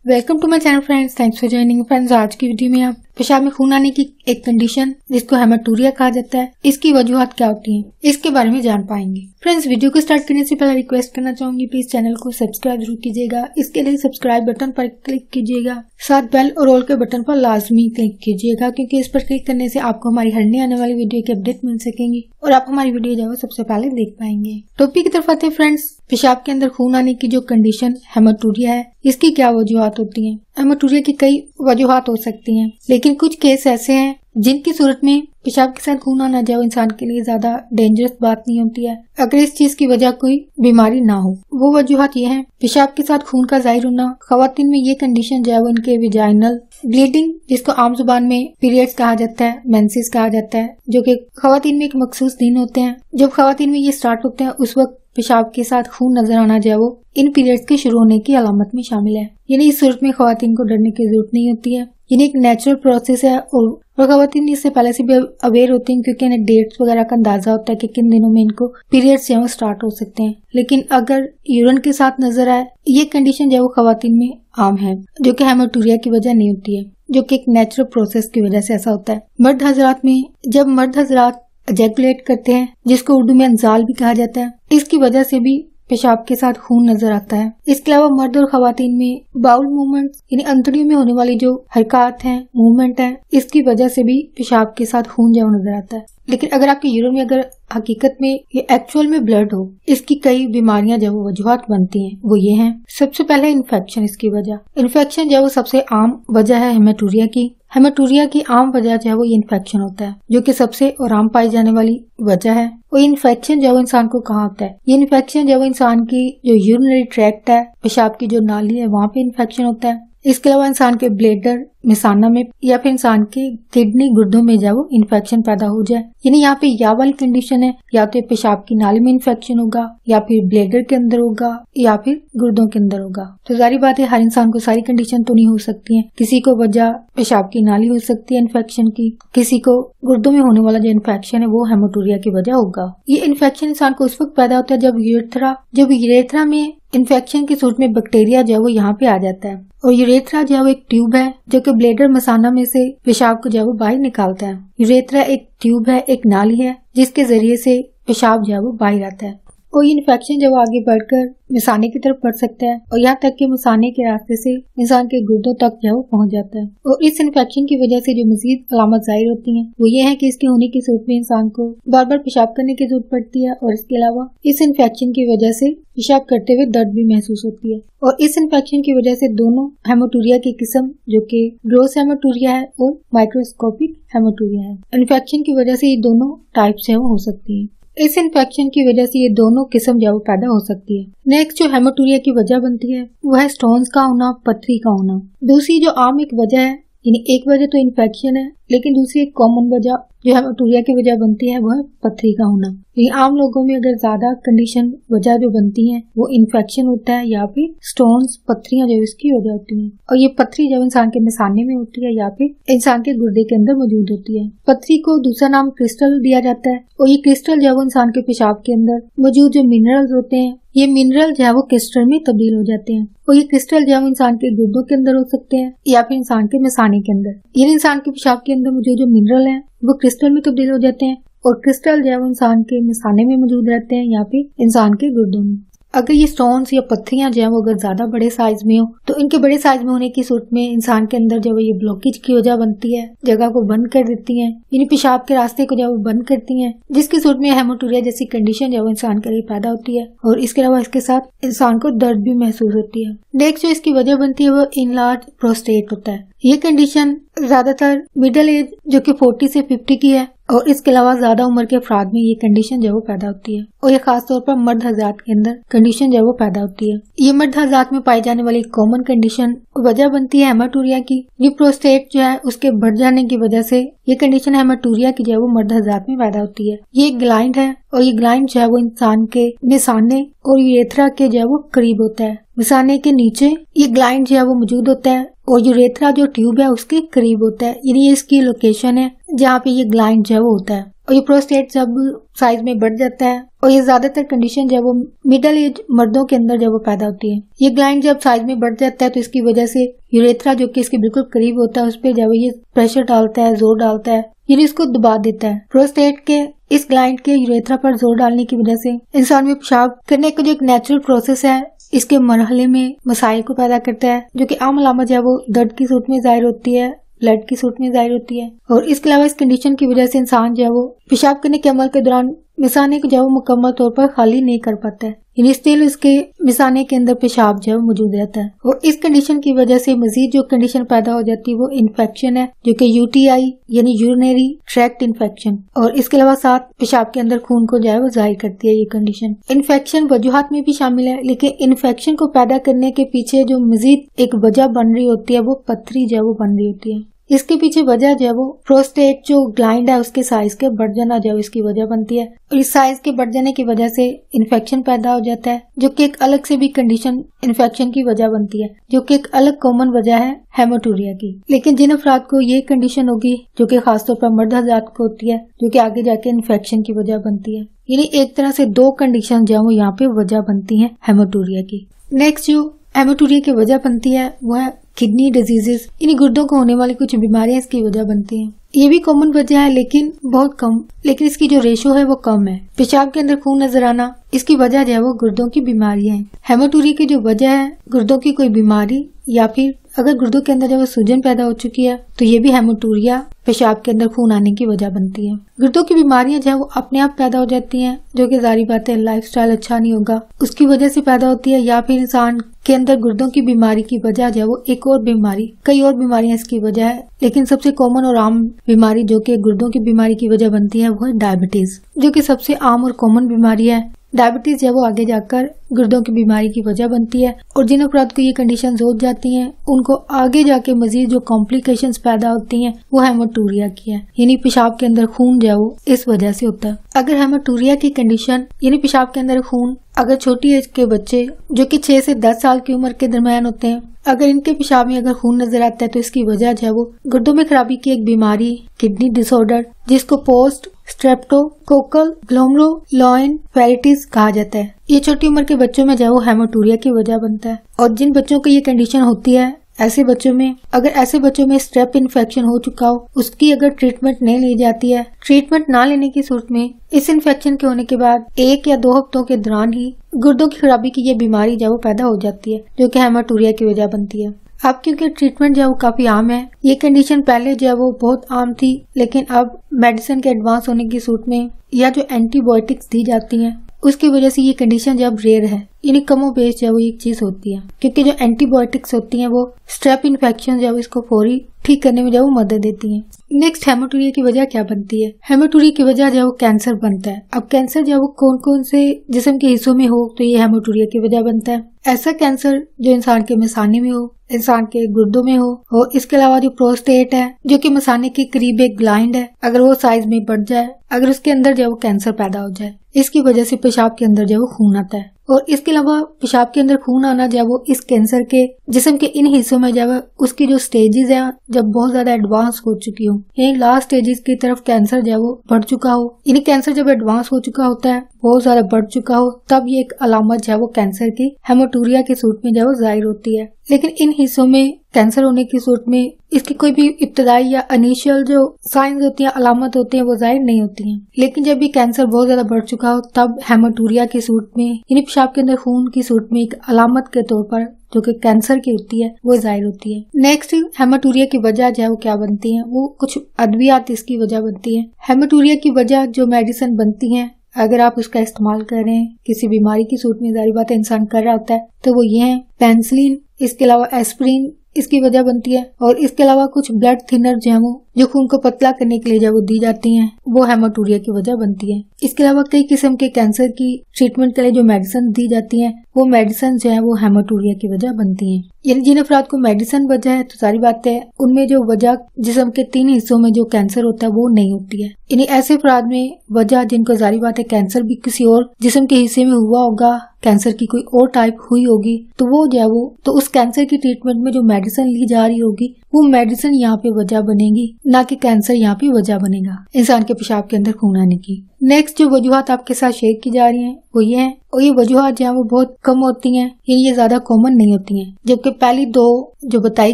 Welcome to my channel friends, thanks for joining friends. आज की video में आप पेशाब में खून आने की एक कंडीशन जिसको हेमाटूरिया कहा जाता है, इसकी वजूहत क्या होती हैं, इसके बारे में जान पाएंगे। फ्रेंड्स, वीडियो को स्टार्ट करने से पहले रिक्वेस्ट करना चाहूंगी, प्लीज चैनल को सब्सक्राइब जरूर कीजिएगा। इसके लिए सब्सक्राइब बटन पर क्लिक कीजिएगा, साथ बेल और ऑल के बटन पर लाजमी क्लिक कीजिएगा, क्योंकि इस पर क्लिक करने से आपको हमारी हर नई आने वाली वीडियो की अपडेट मिल सकेंगी और आप हमारी वीडियो जो है सबसे पहले देख पाएंगे। टॉपिक की तरफ आते हैं फ्रेंड्स। पेशाब के अंदर खून आने की जो कंडीशन हेमाटूरिया है, इसकी क्या वजूहत होती हैं। हेमाटूरिया की कई वजूहत हो सकती हैं, लेकिन कुछ केस ऐसे हैं जिनकी सूरत में पेशाब के साथ खून आना जो इंसान के लिए ज्यादा डेंजरस बात नहीं होती है, अगर इस चीज की वजह कोई बीमारी ना हो। वो वजूहत ये है, पेशाब के साथ खून का जाहिर होना। खवातीन में ये कंडीशन जो है वो इनके विजाइनल ब्लीडिंग, जिसको आम जुबान में पीरियड्स कहा जाता है, मेंसेस कहा जाता है, जो कि खवातीन में एक मखसूस दिन होते हैं। जब खवातीन में ये स्टार्ट होते हैं उस वक्त पेशाब के साथ खून नजर आना जो है वो इन पीरियड्स के शुरू होने की अलामत में शामिल है। यानी इस सूरत में खवातीन को डरने की जरूरत नहीं होती है, यानी एक नेचुरल प्रोसेस है और खवातीन इससे पहले से भी अवेयर होती हैं, क्योंकि इन्हें डेट्स वगैरह का अंदाजा होता है कि किन दिनों में इनको पीरियड्स जो है स्टार्ट हो सकते हैं। लेकिन अगर यूरिन के साथ नजर आए, ये कंडीशन जो है वो खवातीन में आम है, जो कि हेमाटूरिया की वजह नहीं होती है, जो कि एक नेचुरल प्रोसेस की वजह से ऐसा होता है। मर्द हजरात में जब मर्द हजरात एजैकुलेट करते हैं, जिसको उर्दू में अंजाल भी कहा जाता है, इसकी वजह से भी पेशाब के साथ खून नजर आता है। इसके अलावा मर्द और खवातीन में बाउल मूवमेंट यानी अंतड़ियों में होने वाली जो हरकत है, मूवमेंट है, इसकी वजह से भी पेशाब के साथ खून जो नजर आता है। लेकिन अगर आपके यूरिन में अगर हकीकत में ये एक्चुअल में ब्लड हो, इसकी कई बीमारियां जो वजूहत बनती हैं। वो ये हैं, सबसे पहले इन्फेक्शन। इसकी वजह इन्फेक्शन जो वो सबसे आम वजह है हेमाटूरिया की। हेमाटूरिया की आम वजह जो है वो ये इन्फेक्शन होता है, जो कि सबसे और आम पाई जाने वाली वजह है। और इन्फेक्शन जो इंसान को कहाँ होता है, ये इन्फेक्शन जो इंसान की जो यूरिनरी ट्रैक्ट है, पेशाब की जो नाली है, वहाँ पे इन्फेक्शन होता है। इसके अलावा इंसान के ब्लेडर, मिसाना में या फिर इंसान के किडनी, गुर्दों में जो वो इन्फेक्शन पैदा हो जाए, यानी यहाँ पे या वाली कंडीशन है, या तो पेशाब की नाली में इन्फेक्शन होगा, या फिर ब्लेडर के अंदर होगा, या फिर गुर्दों के अंदर होगा। तो जारी बात है, हर इंसान को सारी कंडीशन तो नहीं हो सकती है। किसी को वजह पेशाब की नाली हो सकती है इन्फेक्शन की, किसी को गुर्दों में होने वाला जो इन्फेक्शन है वो हेमाटूरिया की वजह होगा। ये इन्फेक्शन इंसान को उस वक्त पैदा होता है जब यूरेथ्रा में इन्फेक्शन की सूरत में बैक्टीरिया जो है वो यहाँ पे आ जाता है। और यूरेथ्रा जो है वो एक ट्यूब है, जो कि ब्लेडर मसाना में से पेशाब को जो है वो बाहर निकालता है। यूरेथ्रा एक ट्यूब है, एक नाली है, जिसके जरिए से पेशाब जो है वो बाहर आता है। और ये इन्फेक्शन जब आगे बढ़कर मिसाने की तरफ बढ़ सकता है, और यहाँ तक कि मिसाने के रास्ते से इंसान के गुर्दों तक जो है वो पहुंच जाता है। और इस इन्फेक्शन की वजह से जो मजीद अलामत जाहिर होती हैं, वो ये है कि इसके होने की सूरत में इंसान को बार बार पेशाब करने की जरूरत पड़ती है, और इसके अलावा इस इन्फेक्शन की वजह से पेशाब करते हुए दर्द भी महसूस होती है। और इस इन्फेक्शन की वजह से दोनों हेमाटूरिया की किस्म, जो कि ग्रॉस हेमाटूरिया है और माइक्रोस्कोपिक हेमाटूरिया है, इन्फेक्शन की वजह से ये दोनों टाइप्स है वो हो सकती है। इस इन्फेक्शन की वजह से ये दोनों किस्म जो पैदा हो सकती है। नेक्स्ट जो हेमाटूरिया की वजह बनती है वो है स्टोन्स का होना, पथरी का होना। दूसरी जो आम एक वजह है, यानी एक वजह तो इन्फेक्शन है, लेकिन दूसरी एक कॉमन वजह जो हेमाटूरिया की वजह बनती है वो है पथरी का होना। ये आम लोगों में अगर ज्यादा कंडीशन वजह जो बनती है वो इन्फेक्शन होता है, या फिर स्टोन्स, पथरियां जो इसकी वजह होती हैं। और ये पथरी जब इंसान के मिसाने में होती है या फिर इंसान के गुर्दे के अंदर मौजूद होती है। पथरी को दूसरा नाम क्रिस्टल दिया जाता है, और ये क्रिस्टल जो है इंसान के पेशाब के अंदर मौजूद जो मिनरल्स होते हैं, ये मिनरल जो है वो क्रिस्टल में तब्दील हो जाते हैं। और ये क्रिस्टल जो है इंसान के गुर्दों के अंदर हो सकते हैं, या फिर इंसान के मिसाने के अंदर। ये इंसान के पेशाब के अंदर मौजूद जो मिनरल है वो क्रिस्टल में तब्दील हो जाते हैं, और क्रिस्टल जो है वो इंसान के मिसाने में मौजूद रहते हैं, या फिर इंसान के गुर्दों में। अगर ये स्टोन्स या पत्थरियां जो है वो अगर ज्यादा बड़े साइज में हो, तो इनके बड़े साइज में होने की सूरत में इंसान के अंदर जब ये ब्लॉकेज की वजह बनती है, जगह को बंद कर देती है, यानी पेशाब के रास्ते को जब वो बंद करती है, जिसकी सूरत में हेमाटूरिया जैसी कंडीशन जो इंसान के लिए पैदा होती है। और इसके अलावा इसके साथ इंसान को दर्द भी महसूस होती है। नेक्स्ट जो इसकी वजह बनती है वो इनलार्ज प्रोस्टेट होता है। ये कंडीशन ज्यादातर मिडिल एज जो कि 40 से 50 की है, और इसके अलावा ज्यादा उम्र के अफराद में ये कंडीशन जो वो पैदा होती है। और ये खास तौर पर मर्द हजरात के अंदर कंडीशन जो वो पैदा होती है। ये मर्द हजरात में पाई जाने वाली कॉमन कंडीशन वजह बनती है हेमाटूरिया की। ये प्रोस्टेट जो है उसके बढ़ जाने की वजह से ये कंडीशन हेमाटूरिया की जो है वो मर्द हजरात में पैदा होती है। ये ग्लैंड है, और ये ग्लैंड जो है वो इंसान के मिसाने और यूरेथ्रा के जो है वो करीब होता है। मिसाने के नीचे ये ग्लैंड जो है वो मौजूद होता है और यूरेथ्रा जो ट्यूब है उसके करीब होता है, यानी ये इसकी लोकेशन है जहाँ पे ये ग्लैंड जो है वो होता है। और ये प्रोस्टेट जब साइज में बढ़ जाता है और ये ज्यादातर कंडीशन जब वो मिडिल एज मर्दों के अंदर जब वो पैदा होती है। ये ग्लैंड जब साइज में बढ़ जाता है तो इसकी वजह से यूरेथ्रा जो कि इसके बिल्कुल करीब होता है उस पर जब ये प्रेशर डालता है, जोर डालता है, यानी इसको दबा देता है। प्रोस्टेट के इस ग्लैंड के यूरेथ्रा पर जोर डालने की वजह से इंसान में पेशाब करने का जो एक नेचुरल प्रोसेस है इसके मरहले में मसाइल को पैदा करता है, जो कि आम अलामत है वो दर्द की सूरत में जाहिर होती है, ब्लड की सूरत में जाहिर होती है। और इसके अलावा इस कंडीशन की वजह से इंसान जो है वो पेशाब करने के अमल के दौरान मिसाने को जो है मुकम्मल तौर पर खाली नहीं कर पाता है, यानी स्टिल उसके मिसाने के अंदर पेशाब जो है मौजूद रहता है। और इस कंडीशन की वजह से मजीद जो कंडीशन पैदा हो जाती है वो इन्फेक्शन है, जो कि यूटीआई यानी यूरिनरी ट्रैक्ट इन्फेक्शन। और इसके अलावा साथ पेशाब के अंदर खून को जो है वो जाहिर करती है ये कंडीशन। इन्फेक्शन वजूहात में भी शामिल है, लेकिन इन्फेक्शन को पैदा करने के पीछे जो मजीद एक वजह बन रही होती है वो पत्थरी जो है वो बन रही होती है। इसके पीछे वजह जो है वो प्रोस्टेट जो ग्लैंड है उसके साइज के बढ़ जाना जो है इसकी वजह बनती है। और इस साइज के बढ़ जाने की वजह से इन्फेक्शन पैदा हो जाता है, जो कि एक अलग से भी कंडीशन इन्फेक्शन की वजह बनती है, जो कि एक अलग कॉमन वजह है हेमाटूरिया की। लेकिन जिन अफराद को ये कंडीशन होगी जो कि खासतौर पर मर्द हज़रात को होती है, जो कि आगे जाके इन्फेक्शन की वजह बनती है, यानी एक तरह से दो कंडीशन जो है यहाँ पे वजह बनती है हेमाटूरिया की। नेक्स्ट जो हेमाटूरिया की वजह बनती है वो है किडनी डिजीजेस, यानी गुर्दों को होने वाली कुछ बीमारियां इसकी वजह बनती हैं। ये भी कॉमन वजह है लेकिन बहुत कम, लेकिन इसकी जो रेशो है वो कम है। पेशाब के अंदर खून नजर आना इसकी वजह जो है वो गुर्दों की बीमारियां हैं। हेमाटूरिया की जो वजह है गुर्दों की कोई बीमारी, या फिर अगर गुर्दों के अंदर जब सूजन पैदा हो चुकी है तो ये भी हेमाटूरिया पेशाब के अंदर खून आने की वजह बनती है। गुर्दों की बीमारियां जो है वो अपने आप पैदा हो जाती हैं, जो कि जारी बात है लाइफस्टाइल अच्छा नहीं होगा उसकी वजह से पैदा होती है, या फिर इंसान के अंदर गुर्दों की बीमारी की वजह जो है वो एक और बीमारी, कई और बीमारियां इसकी वजह है, लेकिन सबसे कॉमन और आम बीमारी जो कि गुर्दों की बीमारी की वजह बनती है वो है डायबिटीज, जो कि सबसे आम और कॉमन बीमारी है। डायबिटीज जो है वो आगे जाकर गुर्दों की बीमारी की वजह बनती है, और जिन अफराद को ये कंडीशन हो जाती हैं उनको आगे जाके मजीद जो कॉम्प्लिकेशंस पैदा होती हैं वो हेमाटूरिया की है, यानी पेशाब के अंदर खून जो है वो इस वजह से होता है। अगर हेमाटूरिया की कंडीशन यानी पेशाब के अंदर खून अगर छोटी एज के बच्चे जो कि 6 से 10 साल की उम्र के दरमियान होते हैं, अगर इनके पेशाब में अगर खून नजर आता है तो इसकी वजह जो है वो गुर्दों में खराबी की एक बीमारी किडनी डिसऑर्डर जिसको पोस्ट स्ट्रेप्टोकोकल ग्लोमेरुलोनेफ्राइटिस कहा जाता है। ये छोटी उम्र के बच्चों में जो है वो हेमाटूरिया की वजह बनता है। और जिन बच्चों को ये कंडीशन होती है ऐसे बच्चों में स्ट्रेप इन्फेक्शन हो चुका हो, उसकी अगर ट्रीटमेंट नहीं ली जाती है, ट्रीटमेंट ना लेने की सूरत में इस इन्फेक्शन के होने के बाद 1 या 2 हफ्तों के दौरान ही गुर्दों की खराबी की ये बीमारी जो पैदा हो जाती है, जो कि हेमाटूरिया की वजह बनती है। अब क्योंकि ट्रीटमेंट जो है वो काफी आम है, ये कंडीशन पहले जो है वो बहुत आम थी, लेकिन अब मेडिसिन के एडवांस होने की सूरत में या जो एंटीबायोटिक्स दी जाती हैं उसकी वजह से ये कंडीशन जब रेयर है, यानी कमो बेश जो है वो एक चीज होती है, क्योंकि जो एंटीबायोटिक्स होती हैं वो स्ट्रेप इन्फेक्शन जो है इसको फौरी ठीक करने में जो वो मदद देती हैं। नेक्स्ट हेमाटूरिया की वजह क्या बनती है? हेमाटूरिया की वजह जो है वो कैंसर बनता है। अब कैंसर जो है वो कौन कौन से जिस्म के हिस्सों में हो तो ये हेमाटूरिया की वजह बनता है। ऐसा कैंसर जो इंसान के मसाने में हो, इंसान के गुर्दों में हो, इसके अलावा जो प्रोस्टेट है जो कि मसाने के करीब एक ग्लैंड है, अगर वो साइज में बढ़ जाए, अगर उसके अंदर जो वो कैंसर पैदा हो जाए, इसकी वजह से पेशाब के अंदर जो वो खून आता है। और इसके अलावा पेशाब के अंदर खून आना जो वो इस कैंसर के जिस्म के इन हिस्सों में जो उसकी जो स्टेजेस है जब बहुत ज्यादा एडवांस हो चुकी हो, यानी लास्ट स्टेजेस की तरफ कैंसर जो वो बढ़ चुका हो, यानी कैंसर जब एडवांस हो चुका होता है, बहुत ज्यादा बढ़ चुका हो, तब ये एक अलामत जो वो कैंसर की हेमाटूरिया के सूरत में जो जाहिर होती है। लेकिन इन हिस्सों में कैंसर होने की सूरत में इसकी कोई भी इब्तदाई या इनिशियल जो साइंस होती हैं, अलामत होती हैं, वो जाहिर नहीं होती हैं। लेकिन जब भी कैंसर बहुत ज्यादा बढ़ चुका हो तब हेमाटूरिया की सूरत में यानी पेशाब के अंदर खून की सूरत में एक अलामत के तौर पर जो कि कैंसर की होती है वो जाहिर होती है। नेक्स्ट हेमाटूरिया की वजह जो है वो क्या बनती है, वो कुछ अद्वियात इसकी वजह बनती है। हेमाटूरिया की वजह जो मेडिसिन बनती है, अगर आप उसका इस्तेमाल कर रहे हैं किसी बीमारी की सूरत में, जाहिर बात है इंसान कर रहा होता है, तो वो ये है पेनिसिलिन, इसके अलावा एस्पिरिन इसकी वजह बनती है, और इसके अलावा कुछ ब्लड थिनर जो है वो जो खून को पतला करने के लिए जब वो दी जाती हैं वो हेमाटूरिया की वजह बनती है। इसके अलावा कई किस्म के कैंसर की ट्रीटमेंट के लिए जो मेडिसिन दी जाती हैं वो मेडिसिन जो है वो हेमाटूरिया की वजह बनती हैं। यानी जिन अफराद को मेडिसिन वजह है तो सारी बात है उनमें जो वजह जिस्म के 3 हिस्सों में जो कैंसर होता है वो नहीं होती है। यानी ऐसे अफराद में वजह जिनको जारी बात है कैंसर भी किसी और जिस्म के हिस्से में हुआ होगा, कैंसर की कोई और टाइप हुई होगी, तो वो जो है वो तो उस कैंसर की ट्रीटमेंट में जो मेडिसिन ली जा रही होगी वो मेडिसिन यहाँ पे वजह बनेगी, ना कि कैंसर यहाँ पे वजह बनेगा इंसान के पेशाब के अंदर खून आने की। नेक्स्ट जो वजूहत आपके साथ शेयर की जा रही हैं वो ये है, और ये वजूहत जो है वो बहुत कम होती हैं, ये ज्यादा कॉमन नहीं होती हैं। जबकि पहली 2 जो बताई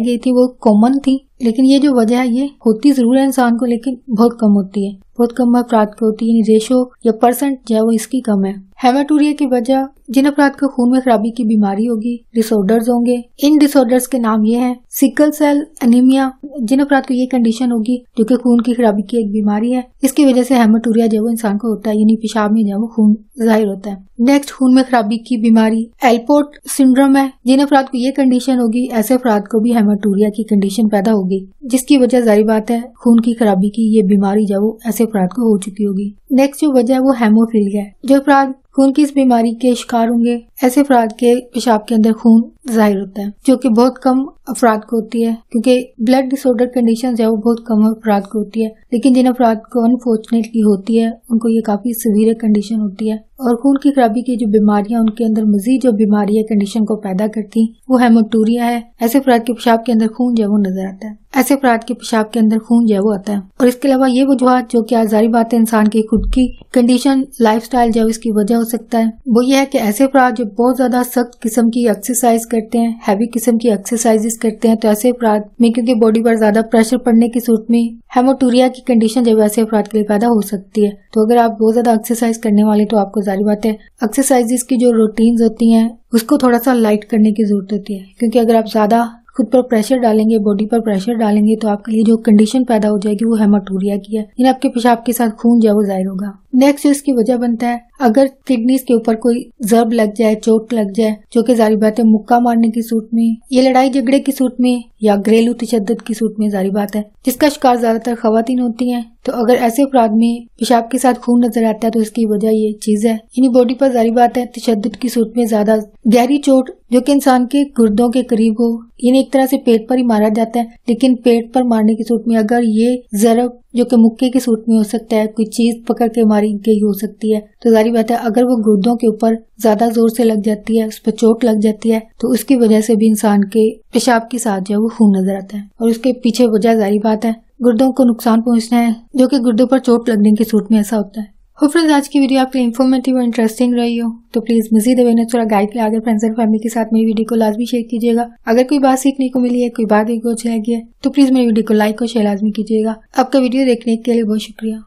गई थी वो कॉमन थी, लेकिन ये जो वजह है ये होती जरूर है इंसान को, लेकिन बहुत कम होती है, बहुत कम अफराद को होती है। यानी रेशो या परसेंट जो है वो इसकी कम है। हेमाटूरिया की वजह जिन अफराद को खून में खराबी की बीमारी होगी, डिसऑर्डर्स होंगे। इन डिसऑर्डर्स के नाम ये हैं सिकल सेल एनीमिया। जिन अफराद को ये कंडीशन होगी जो कि खून की खराबी की एक बीमारी है, इसकी वजह से हेमाटूरिया जो इंसान को होता है, यानी पेशाब में जो वो खून जाहिर होता है। नेक्स्ट खून में खराबी की बीमारी एल्पोर्ट सिंड्रोम है। जिन अफराद को ये कंडीशन होगी ऐसे अफराद को भी हेमाटूरिया की कंडीशन पैदा होगी, जिसकी वजह जाहिर बात है खून की खराबी की ये बीमारी जो वो ऐसे अफराद को हो चुकी होगी। नेक्स्ट जो वजह है वो हेमोफीलिया है। जो अफराद खून की इस बीमारी के शिकार होंगे ऐसे अफराद के पेशाब के अंदर खून जाहिर होता है, जो कि बहुत कम अफराद को होती है, क्योंकि ब्लड डिसऑर्डर कंडीशन है वो बहुत कम अफराद को होती है। लेकिन जिन अफराद को अनफॉर्चुनेटली होती है उनको ये काफी सीवियर कंडीशन होती है, और खून की खराबी की जो बीमारियां उनके अंदर मजीद जो बीमारी है कंडीशन को पैदा करती वो हेमाटूरिया है। ऐसे अफराद के पेशाब के अंदर खून जो वो नजर आता है, ऐसे अफराद के पेशाब के अंदर खून जो वो आता है। और इसके अलावा ये वजूहत जो कि जारी बात है इंसान की खुद की कंडीशन लाइफस्टाइल जो इसकी वजह हो सकता है, वो ये है कि ऐसे अफराद जो बहुत ज्यादा सख्त किस्म की एक्सरसाइज करते हैं, हैवी किस्म की एक्सरसाइजेस करते हैं, तो ऐसे अफराद में क्योंकि बॉडी पर ज्यादा प्रेशर पड़ने की सूरत में हेमाटूरिया की कंडीशन जब ऐसे अफराद के लिए पैदा हो सकती है। तो अगर आप बहुत ज्यादा एक्सरसाइज करने वाले तो आपको जारी बात है एक्सरसाइजेस की जो रूटीन्स होती हैं उसको थोड़ा सा लाइट करने की जरूरत होती है, क्योंकि अगर आप ज्यादा खुद पर प्रेशर डालेंगे, बॉडी पर प्रेशर डालेंगे, तो आपके लिए जो कंडीशन पैदा हो जाएगी वो हेमाटूरिया की है, यानी आपके पेशाब के साथ खून जो वो जाहिर होगा। नेक्स्ट जो इसकी वजह बनता है, अगर किडनीज के ऊपर कोई जर्ब लग जाए, चोट लग जाए, जो कि जारी बात है मुक्का मारने की सूरत में, ये लड़ाई झगड़े की सूरत में या घरेलू तशद्दुद की सूरत में जारी बात है, जिसका शिकार ज्यादातर खवातीन होती हैं। तो अगर ऐसे अपराध में पेशाब के साथ खून नजर आता है तो इसकी वजह ये चीज है, यानी बॉडी पर जारी बात है तशद्दुद की सूरत में ज्यादा गहरी चोट जो कि इंसान के गुर्दों के करीब हो, यानी एक तरह से पेट पर ही मारा जाता है, लेकिन पेट पर मारने की सूरत में अगर ये जरब जो कि मुक्के की सूरत में हो सकता है, कोई चीज पकड़ के मारी गई हो सकती है, तो जारी बात है अगर वो गुर्दों के ऊपर ज्यादा जोर से लग जाती है, उस पर चोट लग जाती है, तो उसकी वजह से भी इंसान के पेशाब के साथ जो है वो खून नजर आता है। और उसके पीछे वजह जारी बात है गुर्दों को नुकसान पहुंचना है, जो कि गुर्दों पर चोट लगने की सूरत में ऐसा होता है। हो फ्रेंड्स, आज की वीडियो आपके लिए इन्फॉर्मेटिव और इंटरेस्टिंग रही हो तो प्लीज मजीद अवेयरनेस और गाइड के लिए आगे फ्रेंड्स एंड फैमिली के साथ मेरी वीडियो को लाजमी शेयर कीजिएगा। अगर कोई बात सीखने को मिली है, कोई बात अच्छी लगी है तो प्लीज मेरी वीडियो को लाइक और शेयर लाजमी कीजिएगा। आपका वीडियो देखने के लिए बहुत शुक्रिया।